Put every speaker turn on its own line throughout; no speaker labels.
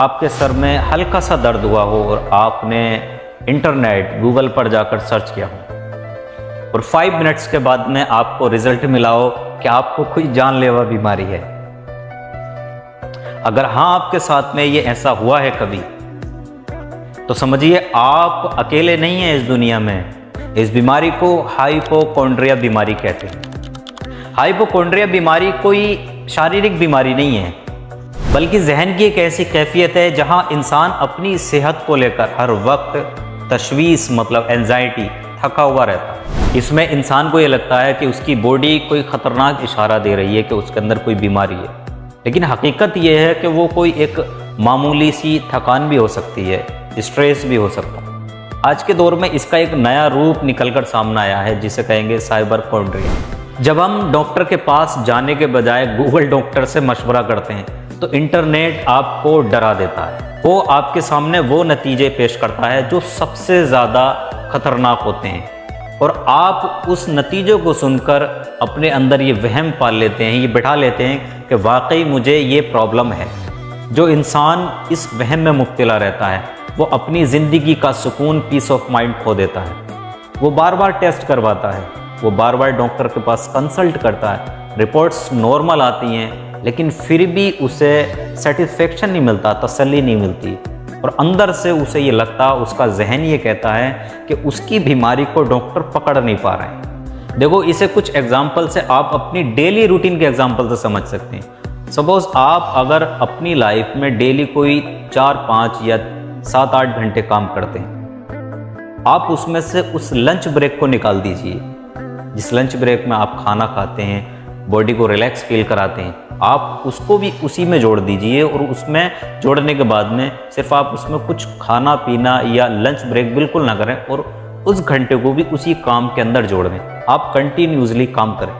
आपके सर में हल्का सा दर्द हुआ हो और आपने इंटरनेट गूगल पर जाकर सर्च किया हो और 5 मिनट्स के बाद में आपको रिजल्ट मिला हो कि आपको कोई जानलेवा बीमारी है। अगर हाँ आपके साथ में ये ऐसा हुआ है कभी, तो समझिए आप अकेले नहीं हैं इस दुनिया में। इस बीमारी को हाइपोकॉन्ड्रिया बीमारी कहते हैं। हाइपोकॉन्ड्रिया बीमारी कोई शारीरिक बीमारी नहीं है, बल्कि जहन की एक ऐसी कैफियत है जहां इंसान अपनी सेहत को लेकर हर वक्त तशवीश मतलब एंजाइटी थका हुआ रहता है। इसमें इंसान को ये लगता है कि उसकी बॉडी कोई ख़तरनाक इशारा दे रही है कि उसके अंदर कोई बीमारी है, लेकिन हकीकत ये है कि वो कोई एक मामूली सी थकान भी हो सकती है, स्ट्रेस भी हो सकता है। आज के दौर में इसका एक नया रूप निकलकर सामने आया है जिसे कहेंगे साइबरकॉन्ड्रिया। जब हम डॉक्टर के पास जाने के बजाय गूगल डॉक्टर से मशवरा करते हैं तो इंटरनेट आपको डरा देता है। वो आपके सामने वो नतीजे पेश करता है जो सबसे ज़्यादा खतरनाक होते हैं, और आप उस नतीजों को सुनकर अपने अंदर ये वहम पाल लेते हैं, ये बिठा लेते हैं कि वाकई मुझे ये प्रॉब्लम है। जो इंसान इस वहम में मुब्तला रहता है वो अपनी ज़िंदगी का सुकून, पीस ऑफ माइंड खो देता है। वो बार बार टेस्ट करवाता है, वो बार बार डॉक्टर के पास कंसल्ट करता है, रिपोर्ट्स नॉर्मल आती हैं, लेकिन फिर भी उसे सेटिस्फेक्शन नहीं मिलता, तसल्ली नहीं मिलती, और अंदर से उसे ये लगता, उसका जहन ये कहता है कि उसकी बीमारी को डॉक्टर पकड़ नहीं पा रहे हैं। देखो, इसे कुछ एग्जाम्पल से आप अपनी डेली रूटीन के एग्जाम्पल से समझ सकते हैं। सपोज आप अगर अपनी लाइफ में डेली कोई 4-5 या 7-8 घंटे काम करते हैं, आप उसमें से उस लंच ब्रेक को निकाल दीजिए, जिस लंच ब्रेक में आप खाना खाते हैं, बॉडी को रिलैक्स फील कराते हैं, आप उसको भी उसी में जोड़ दीजिए, और उसमें जोड़ने के बाद में सिर्फ आप उसमें कुछ खाना पीना या लंच ब्रेक बिल्कुल ना करें, और उस घंटे को भी उसी काम के अंदर जोड़ दें। आप कंटिन्यूसली काम करें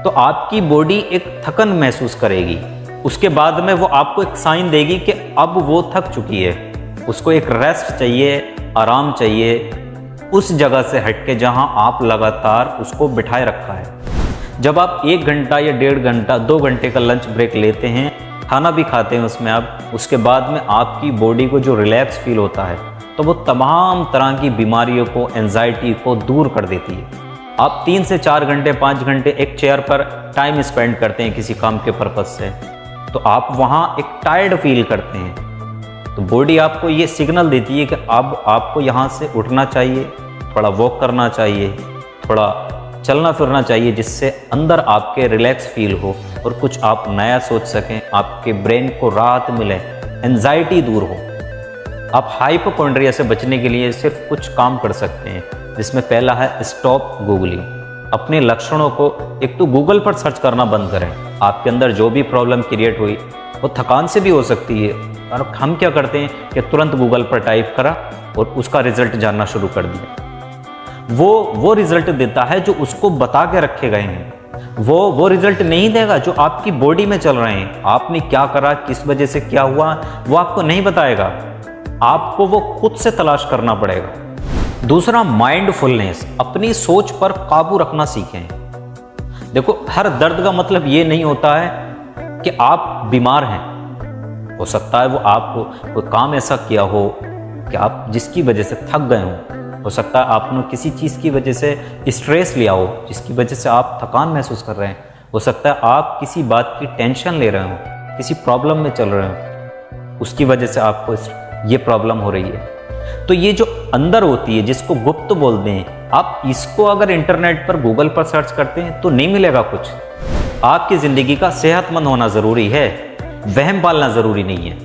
तो आपकी बॉडी एक थकन महसूस करेगी। उसके बाद में वो आपको एक साइन देगी कि अब वो थक चुकी है, उसको एक रेस्ट चाहिए, आराम चाहिए, उस जगह से हटके जहां आप लगातार उसको बिठाए रखा है। जब आप 1 घंटा या 1.5 घंटा 2 घंटे का लंच ब्रेक लेते हैं, खाना भी खाते हैं उसमें आप, उसके बाद में आपकी बॉडी को जो रिलैक्स फील होता है तो वो तमाम तरह की बीमारियों को, एंजाइटी को दूर कर देती है। आप 3 से 4 घंटे 5 घंटे एक चेयर पर टाइम स्पेंड करते हैं किसी काम के पर्पज़ से, तो आप वहाँ एक टायर्ड फील करते हैं, तो बॉडी आपको ये सिग्नल देती है कि अब आपको यहाँ से उठना चाहिए, थोड़ा वॉक करना चाहिए, थोड़ा चलना फिरना चाहिए, जिससे अंदर आपके रिलैक्स फील हो और कुछ आप नया सोच सकें, आपके ब्रेन को राहत मिले, एंजाइटी दूर हो। आप हाइपोकॉन्ड्रिया से बचने के लिए सिर्फ कुछ काम कर सकते हैं, जिसमें पहला है स्टॉप गूगलिंग। अपने लक्षणों को एक तो गूगल पर सर्च करना बंद करें। आपके अंदर जो भी प्रॉब्लम क्रिएट हुई वो थकान से भी हो सकती है, और हम क्या करते हैं कि तुरंत गूगल पर टाइप करा और उसका रिजल्ट जानना शुरू कर दिया। वो रिजल्ट देता है जो उसको बता के रखे गए हैं। वो रिजल्ट नहीं देगा जो आपकी बॉडी में चल रहे हैं। आपने क्या करा, किस वजह से क्या हुआ, वो आपको नहीं बताएगा, आपको वो खुद से तलाश करना पड़ेगा। दूसरा, माइंडफुलनेस, अपनी सोच पर काबू रखना सीखें। देखो, हर दर्द का मतलब ये नहीं होता है कि आप बीमार हैं। हो सकता है वो आपको कोई काम ऐसा किया हो कि आप जिसकी वजह से थक गए हो सकता है आपने किसी चीज़ की वजह से स्ट्रेस लिया हो जिसकी वजह से आप थकान महसूस कर रहे हैं, हो सकता है आप किसी बात की टेंशन ले रहे हो, किसी प्रॉब्लम में चल रहे हो, उसकी वजह से आपको ये प्रॉब्लम हो रही है। तो ये जो अंदर होती है, जिसको गुप्त बोलते हैं, आप इसको अगर इंटरनेट पर गूगल पर सर्च करते हैं तो नहीं मिलेगा कुछ। आपकी ज़िंदगी का सेहतमंद होना ज़रूरी है, वहम पालना ज़रूरी नहीं है।